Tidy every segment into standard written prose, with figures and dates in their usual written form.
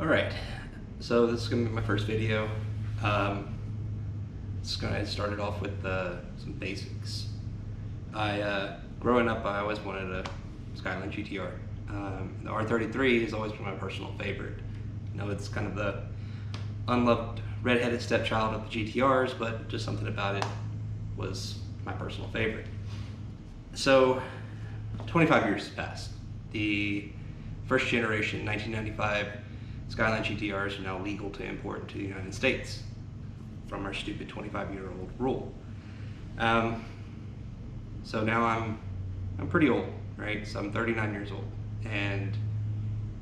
Alright, so this is going to be my first video. Just going to start it off with some basics. Growing up, I always wanted a Skyline GTR. The R33 has always been my personal favorite. You know, it's kind of the unloved redheaded stepchild of the GTRs, but just something about it was my personal favorite. So, 25 years has passed. The first generation 1995 Skyline GTRs are now legal to import into the United States from our stupid 25-year-old rule. So now I'm pretty old, right? So I'm 39 years old, and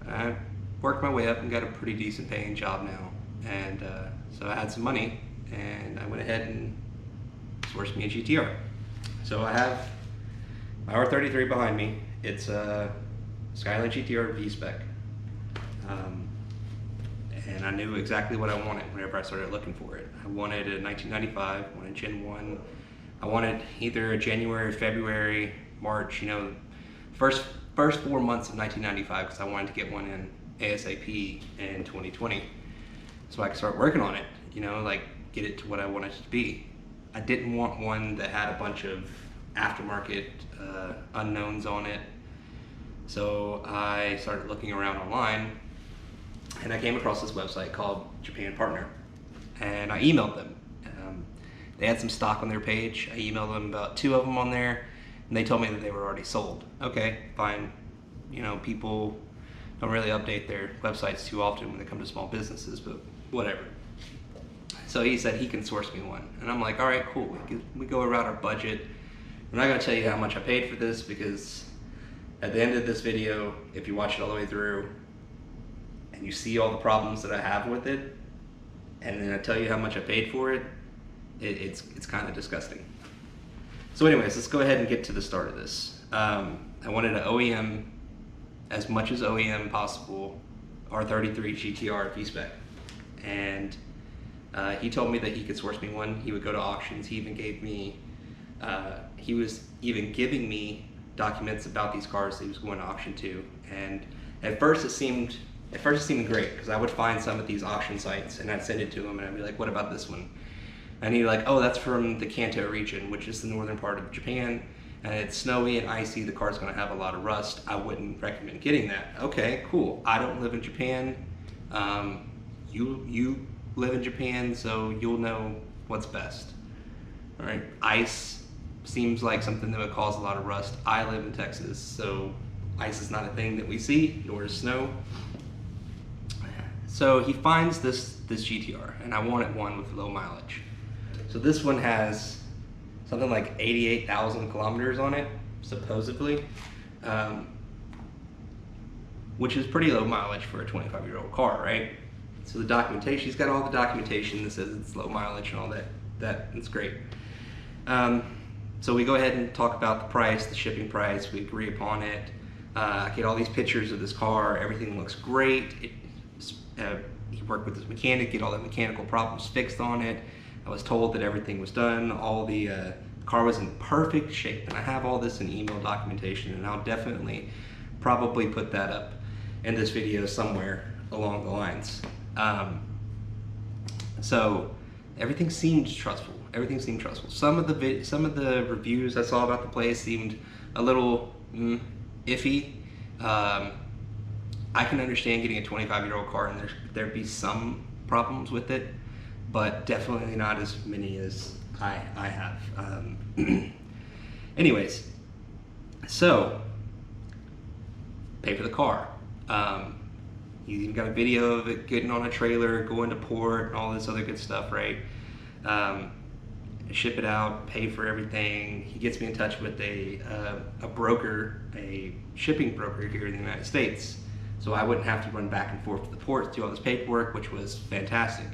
I worked my way up and got a pretty decent paying job now. And so I had some money, and I went ahead and sourced me a GTR. So I have my R33 behind me. It's a Skyline GTR V-Spec. And I knew exactly what I wanted whenever I started looking for it. I wanted a 1995, I wanted Gen 1. I wanted either January, February, March, you know, first 4 months of 1995, because I wanted to get one in ASAP in 2020. So I could start working on it, you know, like get it to what I wanted it to be. I didn't want one that had a bunch of aftermarket unknowns on it. So I started looking around online, and I came across this website called Japan Partner, and I emailed them. They had some stock on their page. I emailed them about 2 of them on there, and they told me that they were already sold. Okay, fine. You know, people don't really update their websites too often when they come to small businesses, but whatever. So he said he can source me one, and I'm like, all right, cool. We go around our budget. I'm not gonna tell you how much I paid for this, because at the end of this video, if you watch it all the way through, and you see all the problems that I have with it, and then I tell you how much I paid for it, it's kind of disgusting. So anyways, let's go ahead and get to the start of this. I wanted an OEM, as much as OEM possible, R33 GTR V-Spec. And he told me that he could source me one. He would go to auctions. He even gave me, he was even giving me documents about these cars that he was going to auction to. And at first it seemed great, because I would find some at these auction sites and I'd send it to him, and I'd be like, what about this one? And he'd be like, oh, that's from the Kanto region, which is the northern part of Japan, and it's snowy and icy. The car's going to have a lot of rust. I wouldn't recommend getting that. Okay, cool. I don't live in Japan. You live in Japan, so you'll know what's best. All right. Ice seems like something that would cause a lot of rust. I live in Texas, so ice is not a thing that we see, nor is snow. So he finds this GTR, and I wanted one with low mileage. So this one has something like 88,000 kilometers on it, supposedly, which is pretty low mileage for a 25-year-old car, right? So the documentation, he's got all the documentation that says it's low mileage and all that. That's great. So we go ahead and talk about the price, the shipping price. We agree upon it. I get all these pictures of this car. Everything looks great. He worked with his mechanic, get all the mechanical problems fixed on it. I was told that everything was done. All the car was in perfect shape, and I have all this in email documentation, and I'll definitely probably put that up in this video somewhere along the lines. So everything seemed trustful. Everything seemed trustful. Some of the reviews I saw about the place seemed a little iffy. I can understand getting a 25-year-old car and there'd be some problems with it, but definitely not as many as I have. Anyways, so pay for the car. You even got a video of it getting on a trailer, going to port, and all this other good stuff, right? Ship it out, pay for everything. He gets me in touch with a broker, a shipping broker here in the United States, so I wouldn't have to run back and forth to the port to do all this paperwork, which was fantastic.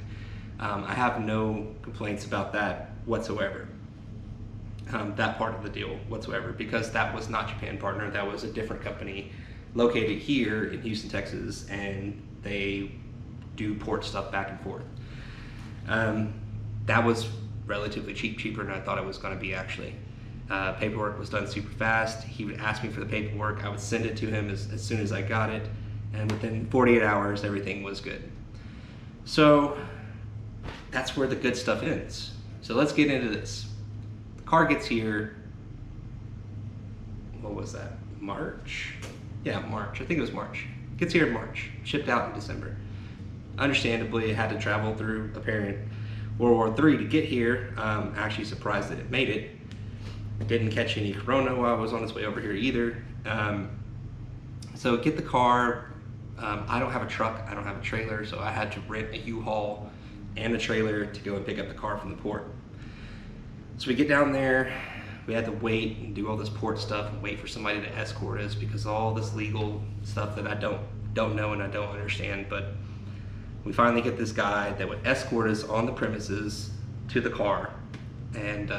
I have no complaints about that whatsoever, that part of the deal whatsoever, because that was not Japan Partner. That was a different company located here in Houston, Texas, and they do port stuff back and forth. That was relatively cheaper than I thought it was going to be, actually. Paperwork was done super fast. He would ask me for the paperwork. I would send it to him as soon as I got it, and within 48 hours, everything was good. So that's where the good stuff ends. So let's get into this. The car gets here, what was that, March? Yeah, March, I think it was March. Gets here in March, shipped out in December. Understandably, it had to travel through apparent World War III to get here. Actually surprised that it made it. Didn't catch any corona while I was on its way over here either. So get the car. I don't have a truck, I don't have a trailer, so I had to rent a U-Haul and a trailer to go and pick up the car from the port. So we get down there, we had to wait and do all this port stuff and wait for somebody to escort us because all this legal stuff that I don't know and I don't understand. But we finally get this guy that would escort us on the premises to the car, and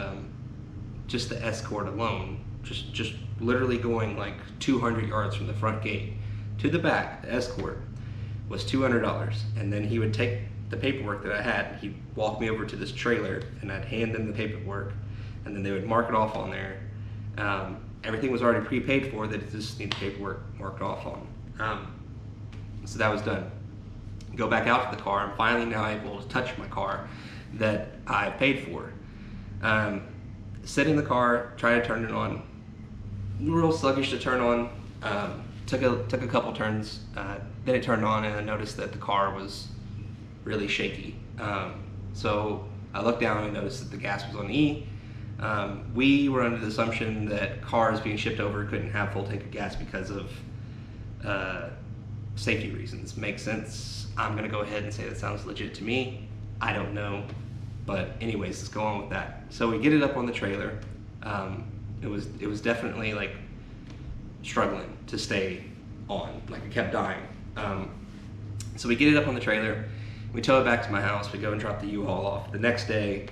just the escort alone, just literally going like 200 yards from the front gate to the back, the escort was $200. And then he would take the paperwork that I had, he'd walk me over to this trailer and I'd hand them the paperwork, and then they would mark it off on there. Everything was already prepaid for, that just needed paperwork marked off on. So that was done. Go back out to the car. I'm finally now able to touch my car that I paid for. Sit in the car, try to turn it on. Real sluggish to turn on. Took a couple turns. Then it turned on, and I noticed that the car was really shaky. So I looked down and noticed that the gas was on E. We were under the assumption that cars being shipped over couldn't have full tank of gas because of safety reasons. Makes sense. I'm gonna go ahead and say that sounds legit to me. I don't know, but anyways, let's go on with that. So we get it up on the trailer. It was definitely like struggling to stay on, like it kept dying. So we get it up on the trailer, we tow it back to my house, we go and drop the U-Haul off. The next day,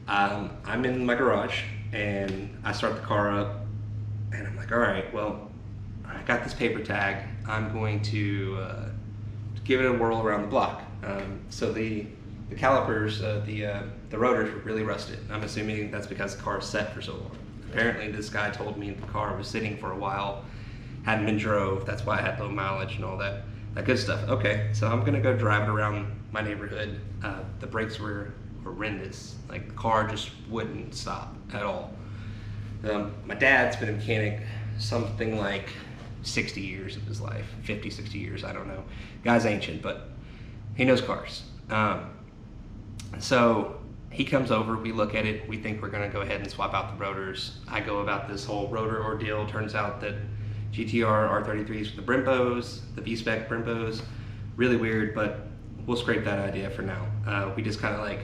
I'm in my garage and I start the car up and I'm like, all right, well, I got this paper tag. I'm going to give it a whirl around the block. So the calipers, the rotors were really rusted. I'm assuming that's because the car is set for so long. Apparently this guy told me the car was sitting for a while, hadn't been drove, that's why I had low mileage and all that good stuff. Okay, so I'm gonna go drive it around my neighborhood. The brakes were horrendous. Like the car just wouldn't stop at all. My dad's been a mechanic something like 60 years of his life, 50, 60 years, I don't know. Guy's ancient, but he knows cars. So he comes over, we look at it, we think we're gonna go ahead and swap out the rotors. I go about this whole rotor ordeal. Turns out that GTR R33s with the Brimbos, the V-Spec Brimbos, really weird, but we'll scrape that idea for now. We just kind of like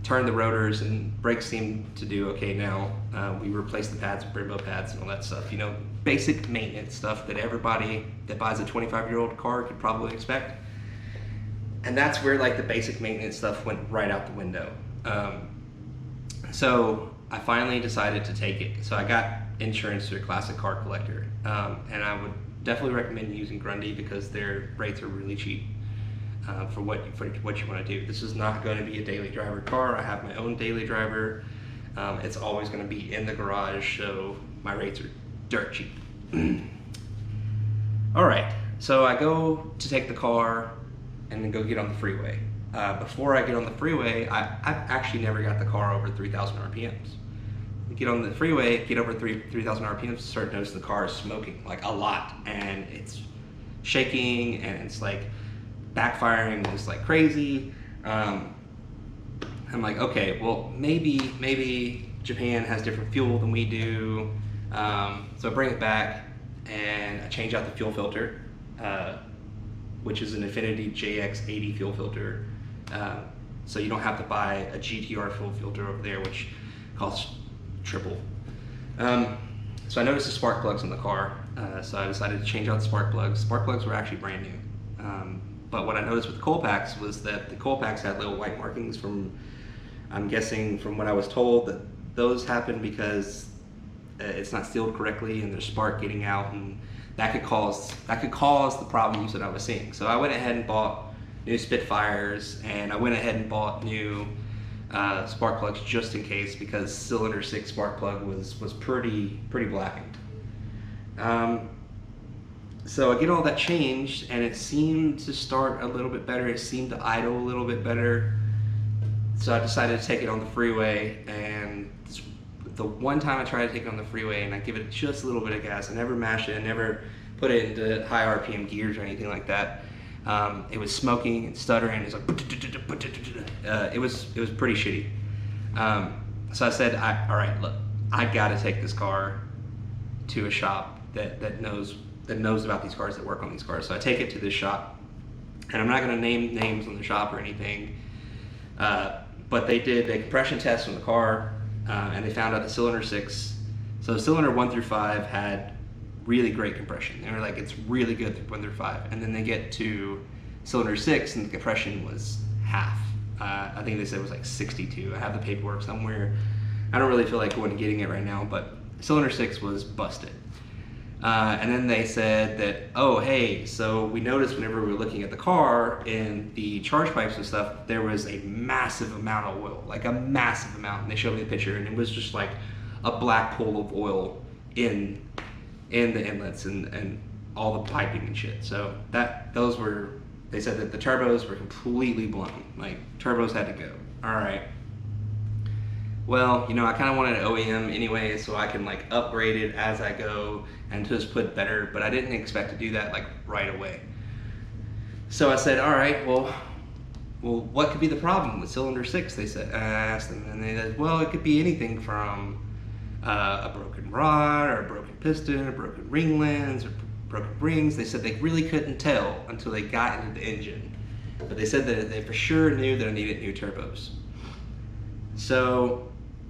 turn the rotors and brakes seem to do okay now. We replace the pads with Brembo pads and all that stuff. You know, basic maintenance stuff that everybody that buys a 25-year-old car could probably expect. And that's where like the basic maintenance stuff went right out the window. So I finally decided to take it. So I got insurance through a classic car collector. And I would definitely recommend using Grundy because their rates are really cheap for what you want to do. This is not going to be a daily driver car. I have my own daily driver. It's always going to be in the garage, so my rates are dirt cheap. All right, so I go to take the car and then go get on the freeway. Before I get on the freeway, I've actually never got the car over 3,000 RPMs. Get on the freeway, get over 3,000 RPMs, start noticing the car is smoking, like a lot, and it's shaking, and it's like backfiring just like crazy. I'm like, okay, well, maybe Japan has different fuel than we do. So I bring it back, and I change out the fuel filter, which is an Infinity JX80 fuel filter. So you don't have to buy a GTR fuel filter over there, which costs triple. So I noticed the spark plugs in the car, so I decided to change out the spark plugs. Spark plugs were actually brand new. But what I noticed with the coil packs was that the coil packs had little white markings from, I'm guessing from what I was told, that those happen because it's not sealed correctly and there's spark getting out, and that could cause the problems that I was seeing. So I went ahead and bought new Spitfires, and I went ahead and bought new spark plugs just in case, because cylinder 6 spark plug was pretty blackened. So I get all that changed, and it seemed to start a little bit better. It seemed to idle a little bit better. So I decided to take it on the freeway, and the one time I tried to take it on the freeway and I give it just a little bit of gas, I never mashed it, I never put it into high RPM gears or anything like that. It was smoking and stuttering. It was like, it was pretty shitty. So I said, all right, look, I got to take this car to a shop that knows about these cars, that work on these cars. So I take it to this shop, and I'm not going to name names on the shop or anything, but they did a compression test on the car, and they found out the cylinder 6, so cylinder 1 through 5 had really great compression. They were like, it's really good through 1 through 5, and then they get to cylinder 6 and the compression was half. I think they said it was like 62. I have the paperwork somewhere. I don't really feel like going and getting it right now, but cylinder 6 was busted. And then they said that, oh, hey, so we noticed whenever we were looking at the car in the charge pipes and stuff, there was a massive amount of oil, like a massive amount. And they showed me the picture, and it was just like a black pool of oil in the inlets and all the piping and shit. So they said that the turbos were completely blown. Like, turbos had to go. All right. Well, you know, I kind of wanted an OEM anyway, so I can like upgrade it as I go and just put better, but I didn't expect to do that like right away. So I said, all right, well, what could be the problem with cylinder 6? They said. I asked them, and they said, well, it could be anything from a broken rod, or a broken piston, or broken ring lens, or broken rings. They said they really couldn't tell until they got into the engine, but they said that they for sure knew that I needed new turbos. So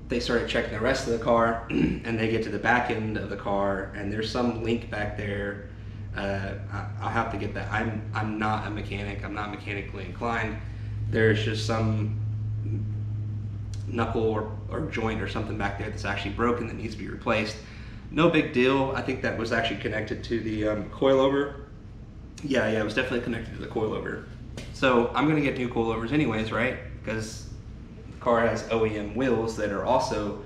they started checking the rest of the car, and they get to the back end of the car, and there's some link back there. I'll have to get that. I'm not a mechanic. I'm not mechanically inclined. There's just some knuckle or joint or something back there that's actually broken that needs to be replaced. No big deal. I think that was actually connected to the coilover. Yeah, it was definitely connected to the coilover. So I'm gonna get new coilovers anyways, right? Because the car has OEM wheels that are also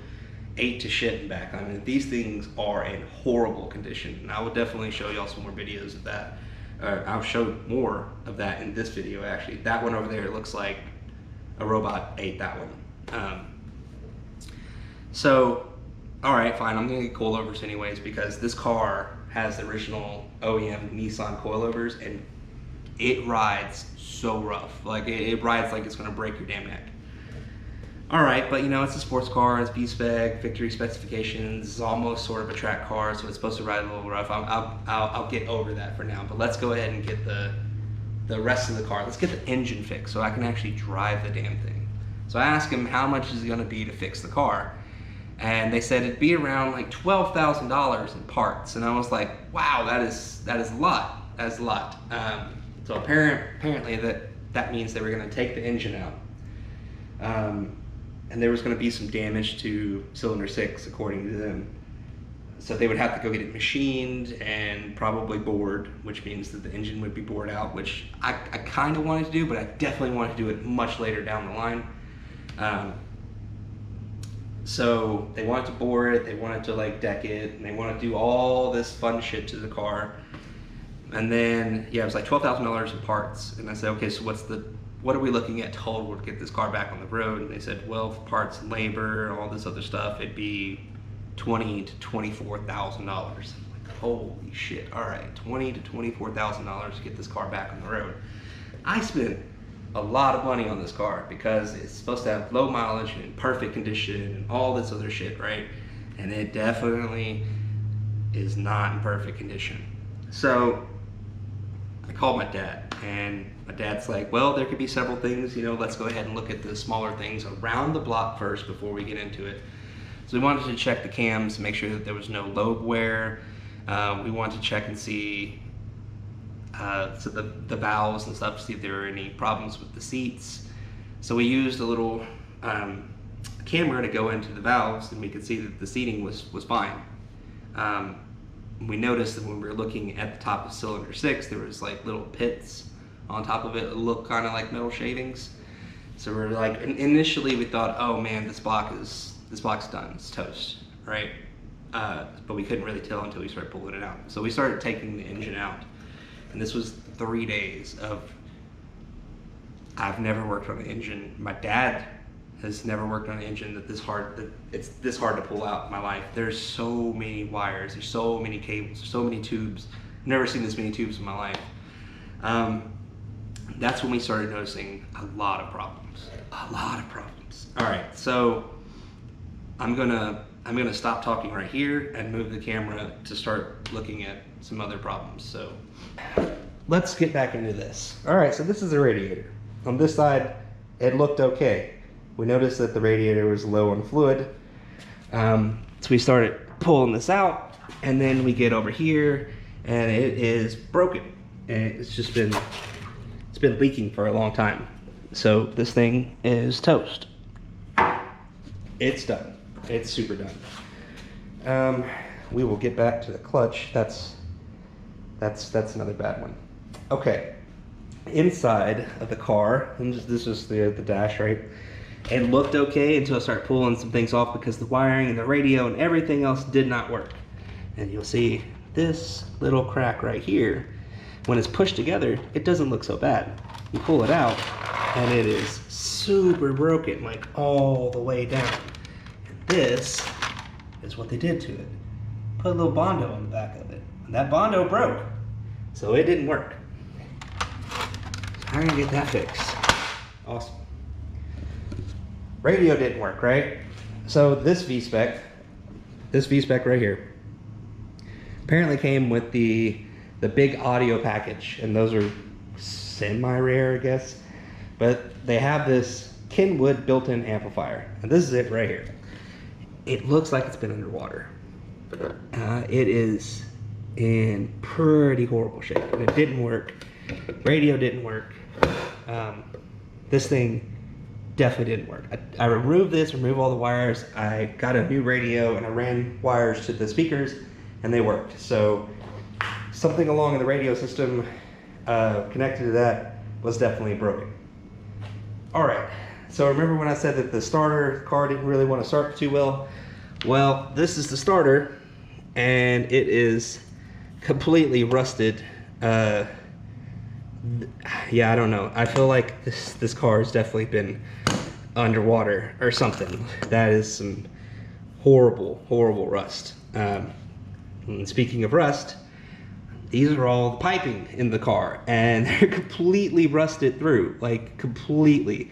ate to shit and back. I mean, these things are in horrible condition, and I will definitely show y'all some more videos of that. I'll show more of that in this video, actually. That one over there looks like a robot ate that one. So, all right, fine, I'm gonna get coilovers anyways, because this car has the original OEM Nissan coilovers, and it rides so rough. Like, it rides like it's gonna break your damn neck. All right, but you know, it's a sports car, it's B-spec, factory specifications, it's almost sort of a track car, so it's supposed to ride a little rough. I'll get over that for now, but let's go ahead and get the rest of the car. Let's get the engine fixed so I can actually drive the damn thing. So I asked him, how much is it gonna be to fix the car? And they said it'd be around like $12,000 in parts. And I was like, wow, that is a lot. That is a lot. So apparently that means they were gonna take the engine out. And there was going to be some damage to cylinder 6, according to them. So they would have to go get it machined and probably bored, which means that the engine would be bored out, which I kind of wanted to do, but I definitely wanted to do it much later down the line. So they wanted to bore it, they wanted to like deck it, and they wanted to do all this fun shit to the car. And then, yeah, it was like $12,000 in parts. And I said, okay, so what are we looking at total to get this car back on the road? And they said, well, for parts and labor, all this other stuff, it'd be $20,000 to $24,000. Like, holy shit! All right, $20,000 to $24,000 to get this car back on the road. I spent a lot of money on this car because it's supposed to have low mileage and in perfect condition and all this other shit, right? And it definitely is not in perfect condition. So I called my dad, and my dad's like, well, there could be several things, you know, let's go ahead and look at the smaller things around the block first before we get into it. So we wanted to check the cams to make sure that there was no lobe wear. We wanted to check and see so the valves and stuff, to see if there were any problems with the seats. So we used a little camera to go into the valves, and we could see that the seating was fine. We noticed that when we were looking at the top of cylinder 6, there was like little pits on top of it. It looked kind of like metal shavings. So we're like, initially we thought, oh man, this block is done, it's toast, right? but we couldn't really tell until we started pulling it out. So we started taking the engine out, and this was 3 days of, I've never worked on an engine. My dad has never worked on an engine that it's this hard to pull out in my life. There's so many wires, there's so many cables, there's so many tubes. I've never seen this many tubes in my life. That's when we started noticing a lot of problems. All right, so I'm gonna stop talking right here and move the camera to start looking at some other problems. So let's get back into this. All right, so this is the radiator. On this side, it looked okay. We noticed that the radiator was low on fluid. So we started pulling this out, and then we get over here and it is broken. And it's been leaking for a long time. So this thing is toast. It's done. It's super done. We will get back to the clutch. That's another bad one. Okay. Inside of the car, and this is the dash, right? It looked okay until I started pulling some things off because the wiring and the radio and everything else did not work. And you'll see this little crack right here. When it's pushed together, it doesn't look so bad. You pull it out, and it is super broken, like all the way down. And this is what they did to it. Put a little Bondo on the back of it. And that Bondo broke, so it didn't work. I'm gonna get that fixed. Awesome. Radio didn't work, right? So this V-spec right here, apparently came with the big audio package, and those are semi-rare, I guess. But they have this Kenwood built-in amplifier, and this is it right here. It looks like it's been underwater. It is in pretty horrible shape, and it didn't work. Radio didn't work. This thing definitely didn't work. I removed all the wires. I got a new radio and I ran wires to the speakers, and they worked. So something along in the radio system connected to that was definitely broken. All right, so remember when I said that the car didn't really want to start too well? Well, this is the starter, and it is completely rusted. Yeah, I don't know. I feel like this car has definitely been underwater or something. That is some horrible rust. And speaking of rust, these are all the piping in the car, and they're completely rusted through, like completely.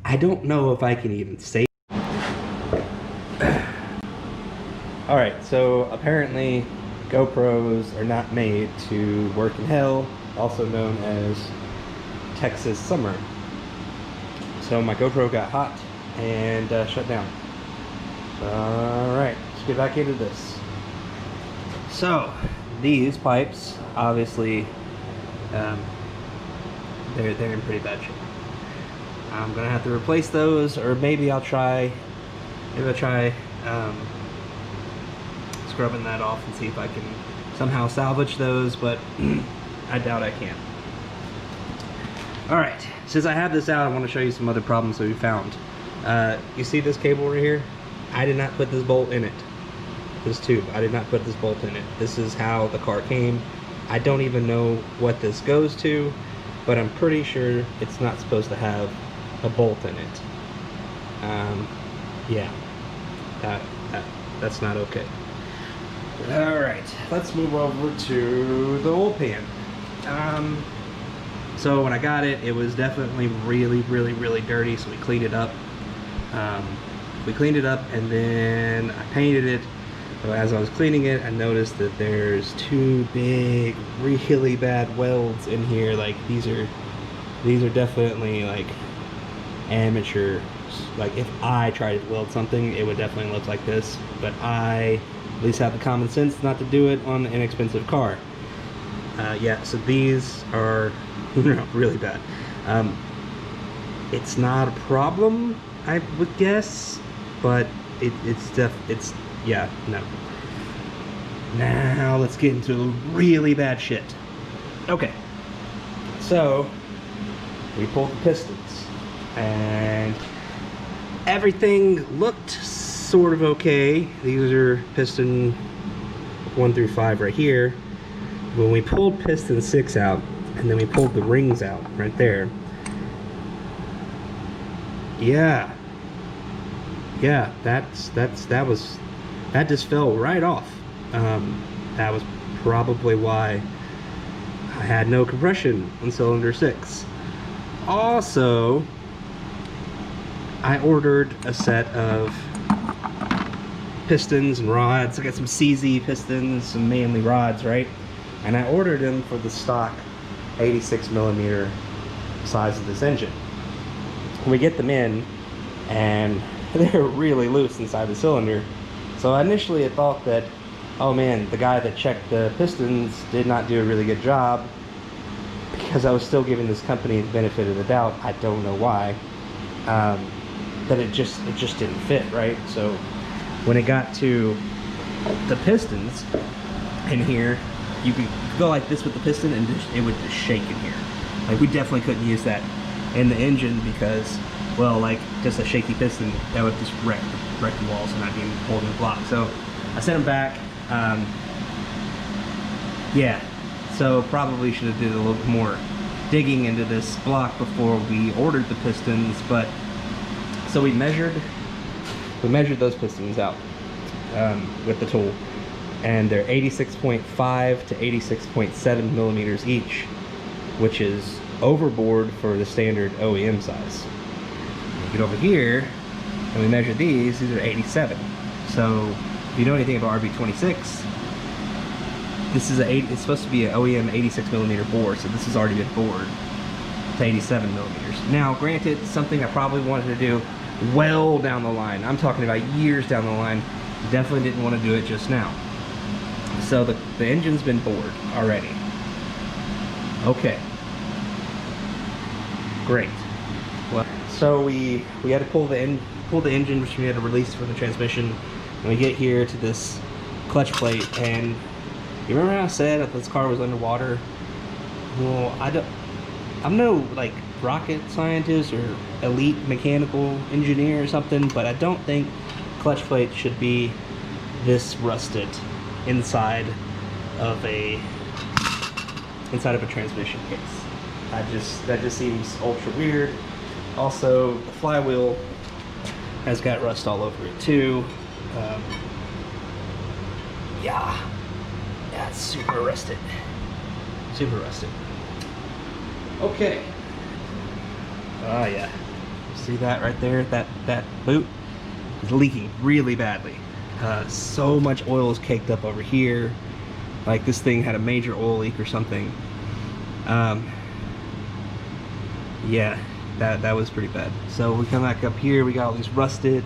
I don't know if I can even say. All right, so apparently GoPros are not made to work in hell, also known as Texas summer. So my GoPro got hot and shut down. All right, let's get back into this. So these pipes, obviously, they're in pretty bad shape. I'm gonna have to replace those, or maybe I'll try scrubbing that off and see if I can somehow salvage those, but I doubt I can. All right, since I have this out, I want to show you some other problems that we found. You see this cable right here? I did not put this bolt in it. This tube, I did not put this bolt in it. This is how the car came. I don't even know what this goes to, but I'm pretty sure it's not supposed to have a bolt in it. Yeah, that's not okay. All right, let's move over to the oil pan. So when I got it, it was definitely really dirty, so we cleaned it up. And then I painted it. So as I was cleaning it, I noticed that there's two big, really bad welds in here. Like these are definitely like amateur. Like if I tried to weld something, it would definitely look like this. But I at least have the common sense not to do it on an inexpensive car. Yeah, so these are really bad. It's not a problem, I would guess, but it's yeah, no. Now let's get into really bad shit. Okay, so we pulled the pistons and everything looked sort of okay. These are piston 1 through 5 right here. When we pulled piston 6 out, and then we pulled the rings out right there. Yeah, that just fell right off. That was probably why I had no compression on cylinder 6. Also, I ordered a set of pistons and rods. I got some CZ pistons, some Manley rods, right? And I ordered them for the stock 86mm size of this engine. We get them in, and they're really loose inside the cylinder. So initially I thought that, oh man, the guy that checked the pistons did not do a really good job, because I was still giving this company the benefit of the doubt. I don't know why. That it just didn't fit, right? So when it got to the pistons in here, you could go like this with the piston and it would just shake in here. Like, we definitely couldn't use that in the engine because, well, like, just a shaky piston, that would just wreck the walls and not be holding the block. So I sent them back. Yeah, so probably should have did a little bit more digging into this block before we ordered the pistons. But so we measured those pistons out with the tool, and they're 86.5 to 86.7mm each, which is overboard for the standard OEM size. We get over here and we measure these are 87. So if you know anything about RB26, this is it's supposed to be an OEM 86mm bore, so this has already been bored to 87mm. Now, granted, something I probably wanted to do well down the line. I'm talking about years down the line. Definitely didn't want to do it just now. So the engine's been bored already. Okay. Great. Well, so we had to pull the engine, which we had to release from the transmission, and we get here to this clutch plate. And you remember how I said that this car was underwater? Well, I'm no like rocket scientist or elite mechanical engineer or something, but I don't think clutch plate should be this rusted inside of a transmission case. That just seems ultra weird. Also, the flywheel has got rust all over it too. Yeah, it's super rusted. Okay. Oh yeah, see that right there? That boot is leaking really badly. So much oil is caked up over here. Like, this thing had a major oil leak or something. Yeah, that was pretty bad. So we come back up here, we got all these rust. It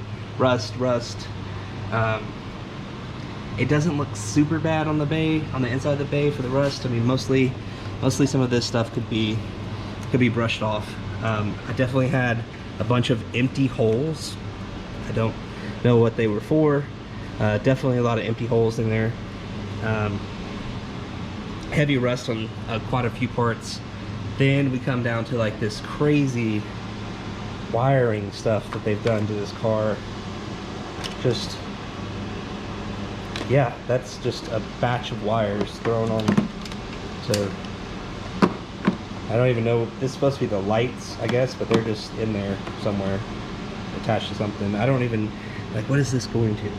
doesn't look super bad on the bay, on the inside of the bay for the rust. I mean, mostly some of this stuff could be brushed off. I definitely had a bunch of empty holes. I don't know what they were for. Definitely a lot of empty holes in there. Heavy rust on quite a few parts. Then we come down to like this crazy wiring stuff that they've done to this car. Just, yeah, that's just a batch of wires thrown on to, I don't even know, this is supposed to be the lights, I guess, but they're just in there somewhere attached to something. I don't even, like, what is this going to?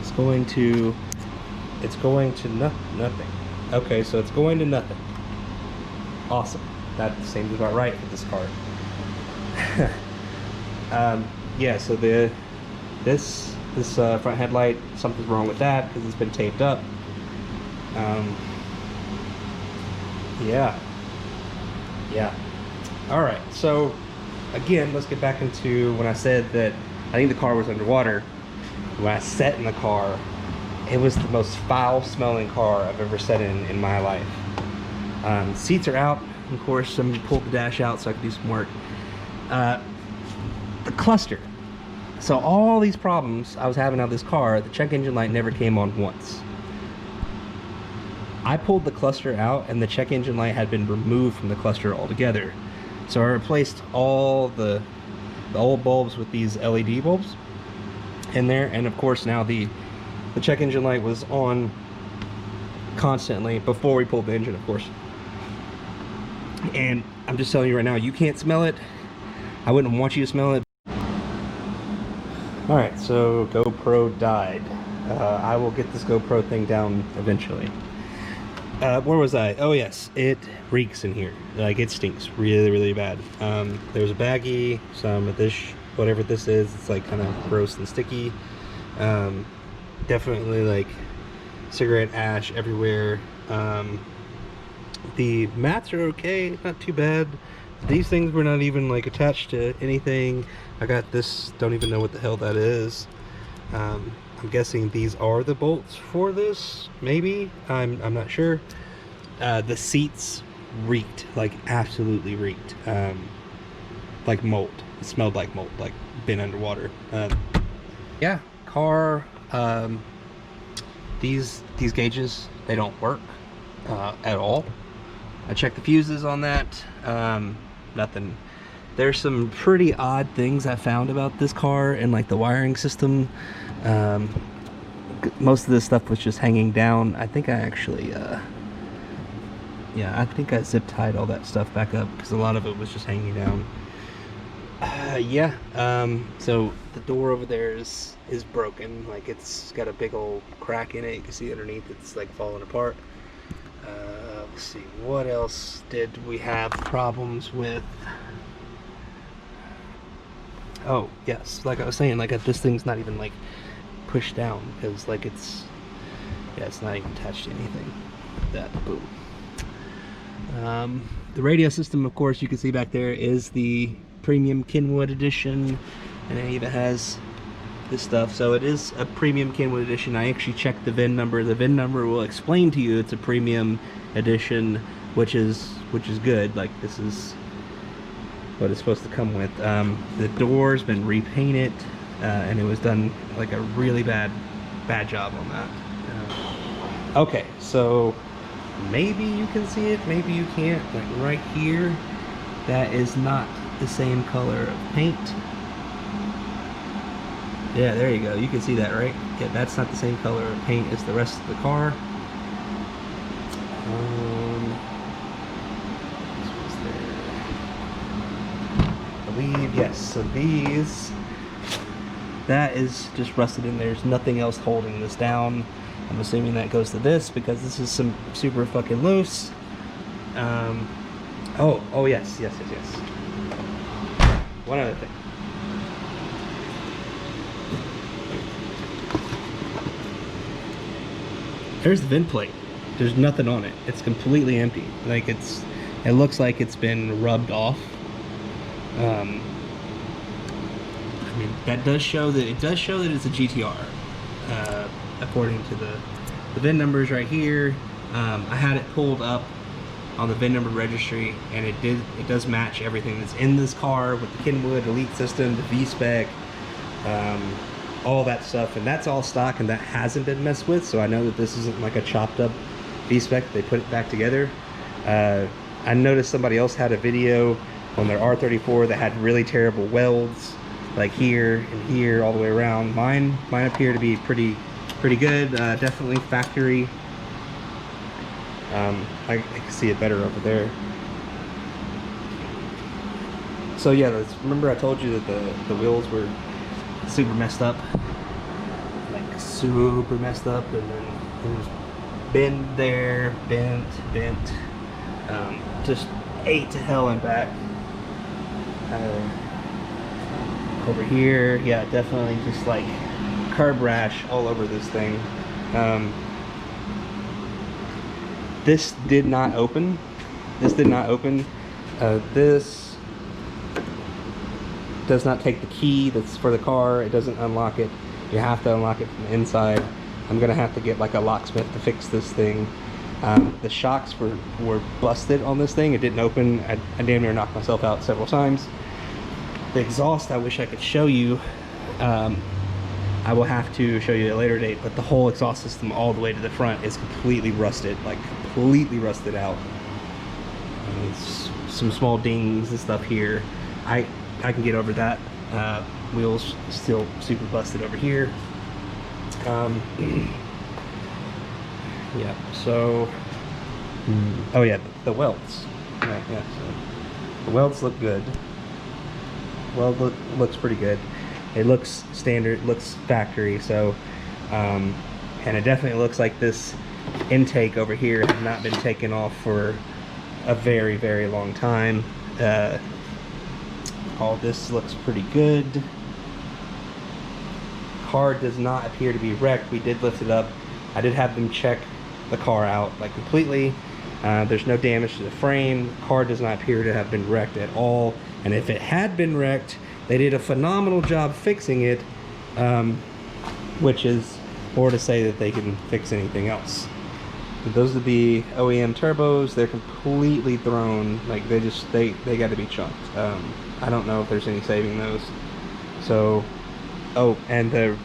It's going to nothing. Okay, so it's going to nothing. Awesome. That seems about right with this car. Yeah, so this front headlight, something's wrong with that because it's been taped up. Yeah. All right, so again, let's get back into when I said that I think the car was underwater. When I sat in the car, it was the most foul-smelling car I've ever sat in my life. Seats are out. Of course, somebody pulled the dash out so I could do some work. The cluster. So all these problems I was having out of this car, the check engine light never came on once. I pulled the cluster out and the check engine light had been removed from the cluster altogether. So I replaced all the the old bulbs with these LED bulbs in there, and of course now the check engine light was on constantly before we pulled the engine, of course. And I'm just telling you right now, you can't smell it. I wouldn't want you to smell it. All right, so GoPro died. I will get this GoPro thing down eventually. Where was I? Oh yes, it reeks in here. Like, it stinks really, really bad. There's a baggie, some of this, whatever this is, it's like kind of gross and sticky. Definitely like cigarette ash everywhere. The mats are okay, not too bad. These things were not even like attached to anything. I got this, don't even know what the hell that is. I'm guessing these are the bolts for this, maybe. I'm not sure. The seats reeked, like absolutely reeked. Like mold. It smelled like mold, like been underwater. Yeah, car. These gauges, they don't work at all. I checked the fuses on that. Nothing. There's some pretty odd things I found about this car and like the wiring system. Most of this stuff was just hanging down. I think I actually yeah, I think I zip tied all that stuff back up because a lot of it was just hanging down. Yeah, so the door over there is broken. Like, it's got a big old crack in it. You can see underneath it's like falling apart. Let's see, what else did we have problems with? Oh yes, like I was saying, like this thing's not even like pushed down because like it's, yeah, it's not even attached to anything. That, boom. The radio system, of course, you can see back there is the premium Kenwood edition, and it even has this stuff. So it is a premium Kenwood edition. I actually checked the VIN number. The VIN number will explain to you it's a premium edition, which is good. Like, this is what it's supposed to come with. The door's been repainted, and it was done like a really bad job on that. Okay, so maybe you can see it, maybe you can't. Like right here, that is not the same color of paint. Yeah, there you go. You can see that, right? Yeah, that's not the same color of paint as the rest of the car. I believe, yes. So these, that is just rusted in. There's nothing else holding this down. I'm assuming that goes to this because this is some super fucking loose. Oh yes. One other thing. There's the VIN plate. There's nothing on it. It's completely empty. Like, it looks like it's been rubbed off. I mean, that does show that it's a GTR, according to the VIN numbers right here. I had it pulled up on the VIN number registry, and it does match everything that's in this car with the Kenwood Elite system, the V-Spec, all that stuff, and that's all stock, and that hasn't been messed with. So I know that this isn't like a chopped up V-Spec. They put it back together. I noticed somebody else had a video on their R34 that had really terrible welds, like here and here all the way around. Mine appear to be pretty good. Definitely factory. I can see it better over there. So yeah, remember I told you that the wheels were super messed up, like super messed up, and then it was bent there, bent, just ate to hell and back. Over here, yeah, definitely just like curb rash all over this thing. This did not open. This does not take the key that's for the car. It doesn't unlock it. You have to unlock it from the inside. I'm gonna have to get like a locksmith to fix this thing. The shocks were busted on this thing. It didn't open. I damn near knocked myself out several times. The exhaust, I wish I could show you. I will have to show you at a later date, but the whole exhaust system all the way to the front is completely rusted, like completely rusted out. Some small dings and stuff here. I can get over that. Wheels still super busted over here. Yeah, so oh yeah, the welds. Yeah, so the welds look good. Weld looks pretty good. It looks standard, looks factory. So and it definitely looks like this intake over here has not been taken off for a very, very long time. All this looks pretty good. Car does not appear to be wrecked. We did lift it up. I did have them check the car out like completely. There's no damage to the frame. Car does not appear to have been wrecked at all. And if it had been wrecked, they did a phenomenal job fixing it, which is more to say that they can fix anything else. But those are the OEM turbos. They're completely thrown. Like they got to be chunked. I don't know if there's any saving those. So, oh, and the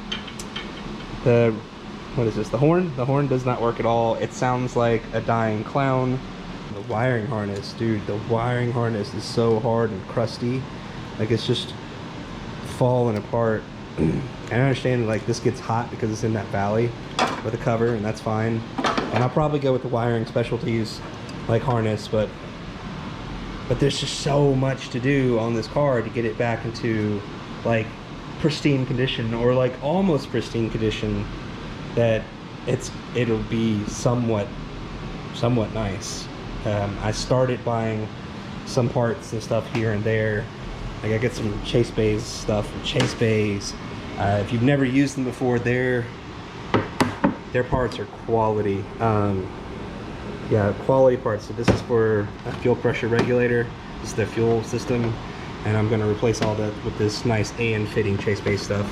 what is this? The horn? The horn does not work at all. It sounds like a dying clown. The wiring harness, dude, the wiring harness is so hard and crusty. Like it's just falling apart. And I understand like this gets hot because it's in that valley with a cover, and that's fine. And I'll probably go with the wiring specialties like harness, but there's just so much to do on this car to get it back into like pristine condition, or like almost pristine condition, that it'll be somewhat nice. I started buying some parts and stuff here and there. Like I get some Chase Bays stuff from Chase Bays. If you've never used them before, their parts are quality. Yeah, quality parts. So this is for a fuel pressure regulator. This is their fuel system, and I'm going to replace all that with this nice AN fitting Chase Bay stuff.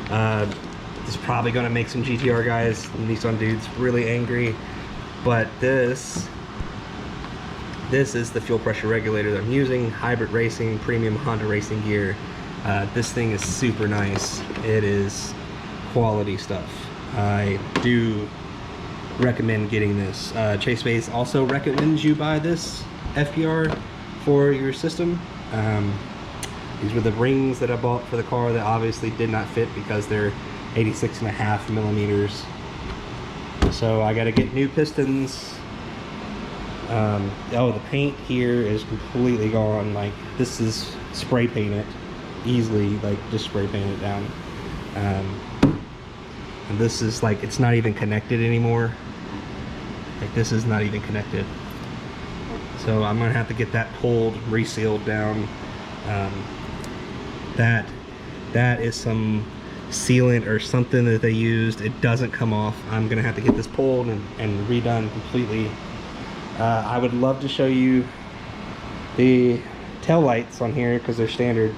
This is probably going to make some GTR guys, Nissan dudes, really angry, but this is the fuel pressure regulator that I'm using. Hybrid Racing, premium Honda racing gear. This thing is super nice. It is quality stuff. I do recommend getting this. Chase Bays also recommends you buy this FPR for your system. These were the rings that I bought for the car that obviously did not fit because they're 86.5 millimeters. So I got to get new pistons. Oh, the paint here is completely gone. Like this is spray painted easily, like just spray paint it down. And this is like, it's not even connected anymore. Like this is not even connected. So I'm gonna have to get that pulled, resealed down. That is some sealant or something that they used. It doesn't come off. I'm gonna have to get this pulled and redone completely. I would love to show you the tail lights on here because they're standard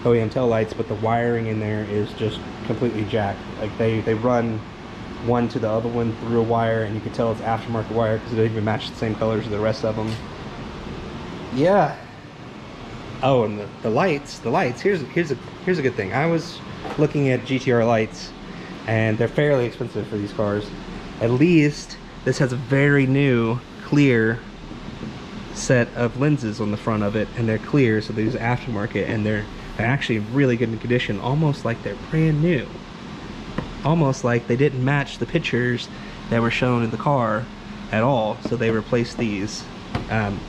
OEM tail lights, but the wiring in there is just completely jacked. Like they run one to the other one through a wire, and you can tell it's aftermarket wire because it doesn't even match the same colors as the rest of them. Yeah. Oh, and the lights. Here's a good thing. I was looking at GTR lights, and they're fairly expensive for these cars. At least this has a very new clear set of lenses on the front of it, and they're clear, so these aftermarket, and they're actually really good in condition, almost like they're brand new, almost like they didn't match the pictures that were shown in the car at all, so they replaced these.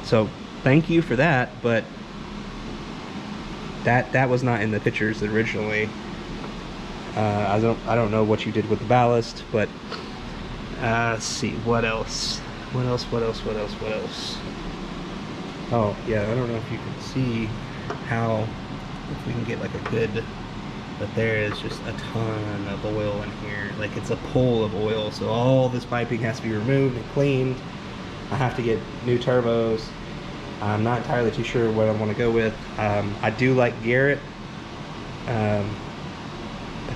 So thank you for that, but that was not in the pictures originally. I don't know what you did with the ballast, but let's see what else. Oh yeah, I don't know if you can see how, if we can get like a good, but there is just a ton of oil in here. Like it's a pool of oil, so all this piping has to be removed and cleaned. I have to get new turbos. I'm not entirely too sure what I want to go with. I do like Garrett, but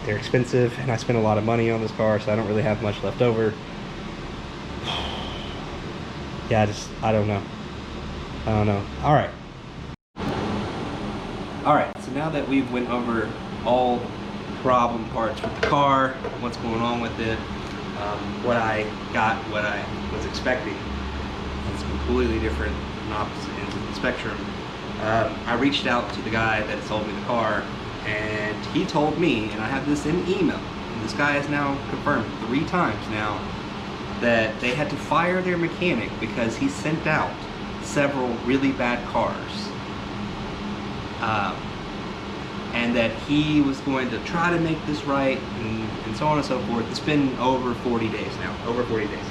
they're expensive, and I spent a lot of money on this car, so I don't really have much left over. Yeah, I don't know. Alright, so now that we've went over all problem parts with the car, what's going on with it, what I got, what I was expecting, it's completely different and opposite ends of the spectrum. I reached out to the guy that sold me the car, And he told me, and I have this in email, and this guy has now confirmed 3 times now, that they had to fire their mechanic because he sent out several really bad cars. And that he was going to try to make this right, and so on and so forth. It's been over 40 days now, over 40 days.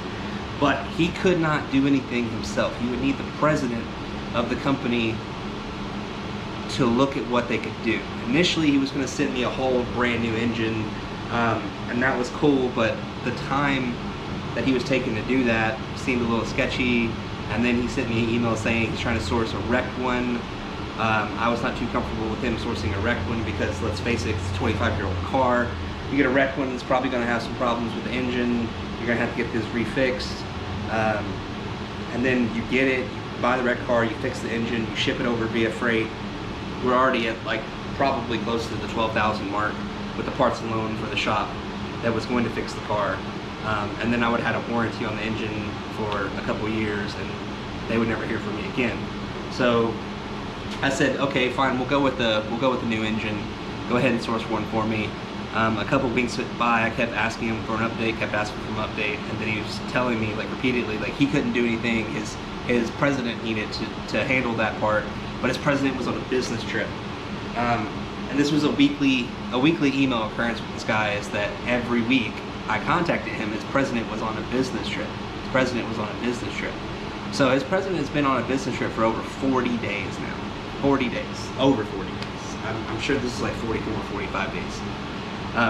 But he could not do anything himself. He would need the president of the company to look at what they could do. Initially, he was going to send me a whole brand new engine, and that was cool, but the time that he was taking to do that seemed a little sketchy. And then he sent me an email saying he's trying to source a wrecked one. I was not too comfortable with him sourcing a wrecked one because, let's face it, it's a 25-year-old car. You get a wrecked one, it's probably going to have some problems with the engine. You're going to have to get this refixed. And then you get it, you buy the wrecked car, you fix the engine, you ship it over via freight. We're already at like probably close to the 12,000 mark with the parts alone for the shop that was going to fix the car. And then I would have had a warranty on the engine for a couple years, and they would never hear from me again. So I said, okay, fine, we'll go with the new engine. Go ahead and source one for me. A couple weeks went by, I kept asking him for an update, kept asking for an update, and then he was telling me like repeatedly like he couldn't do anything. His president needed to handle that part, but his president was on a business trip. And this was a weekly email occurrence with this guy, is that every week I contacted him. His president was on a business trip. His president was on a business trip. So his president has been on a business trip for over 40 days now. 40 days, over 40 days. I'm sure this is like 44 or 45 days.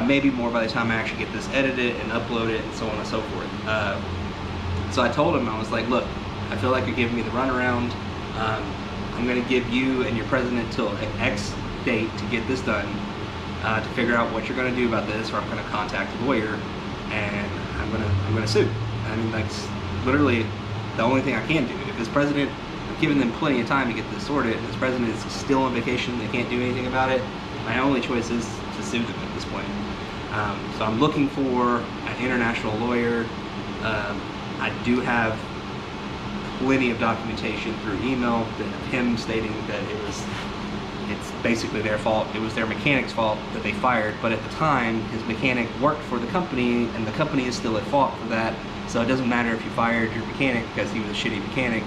Maybe more by the time I actually get this edited and uploaded and so on and so forth. So I told him, I was like, look, I feel like you're giving me the runaround. I'm gonna give you and your president till X date to get this done, to figure out what you're gonna do about this, or I'm gonna contact a lawyer and I'm gonna sue. I mean, that's literally the only thing I can do. If this president, I've given them plenty of time to get this sorted, and this president is still on vacation, they can't do anything about it, my only choice is to sue them at this point. So I'm looking for an international lawyer. I do have plenty of documentation through email of him stating that it's basically their fault. It was their mechanic's fault that they fired, but at the time his mechanic worked for the company, and the company is still at fault for that. So it doesn't matter if you fired your mechanic because he was a shitty mechanic.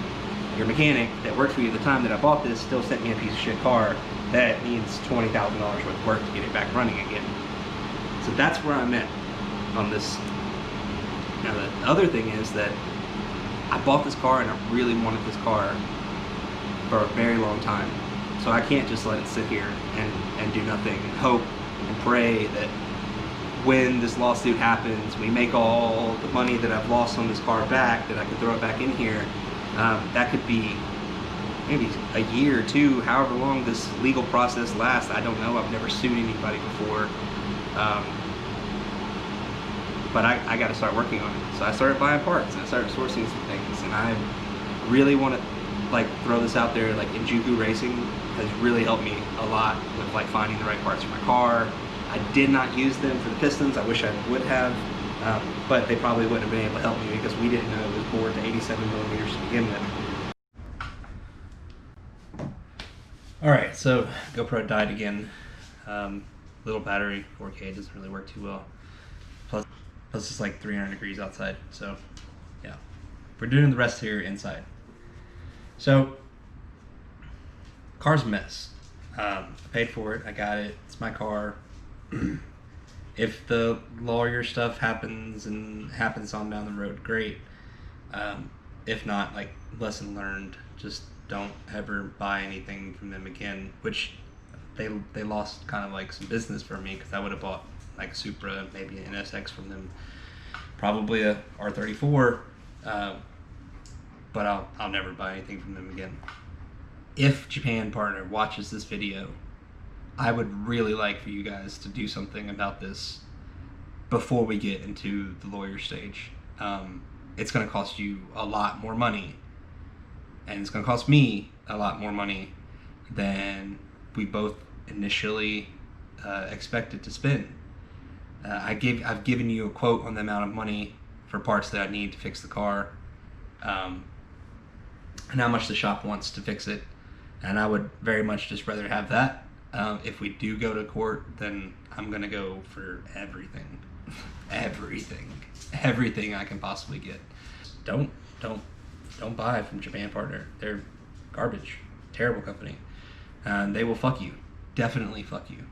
Your mechanic that worked for you at the time that I bought this still sent me a piece of shit car that needs $20,000 worth of work to get it back running again. So that's where I'm at on this. Now the other thing is that I bought this car and I really wanted this car for a very long time. So I can't just let it sit here and do nothing and hope and pray that when this lawsuit happens, we make all the money that I've lost on this car back, that I can throw it back in here. That could be maybe a year or two, however long this legal process lasts. I don't know. I've never sued anybody before. But I got to start working on it. So I started buying parts and I started sourcing some things, and I really want to like throw this out there. Like Injuku Racing has really helped me a lot with like finding the right parts for my car. I did not use them for the pistons. I wish I would have, but they probably wouldn't have been able to help me because we didn't know it was bored to 87 millimeters to begin with. All right, so GoPro died again. Little battery, 4K, doesn't really work too well. Plus it's like 300 degrees outside, so yeah. We're doing the rest here inside. So, car's a mess. I paid for it, I got it, it's my car. If the lawyer stuff happens on down the road, great. If not, like, lesson learned, just don't ever buy anything from them again, which they lost kind of like some business for me, because I would have bought like Supra, maybe an NSX from them, probably a R34, but I'll never buy anything from them again. If Japan Partner watches this video, I would really like for you guys to do something about this before we get into the lawyer stage. It's going to cost you a lot more money, and it's going to cost me a lot more money than we both initially expected to spend. I've given you a quote on the amount of money for parts that I need to fix the car, and how much the shop wants to fix it, and I would very much just rather have that If we do go to court, then I'm gonna go for everything, everything I can possibly get. Don't buy from Japan Partner. They're garbage, terrible company, and they will fuck you. Definitely fuck you.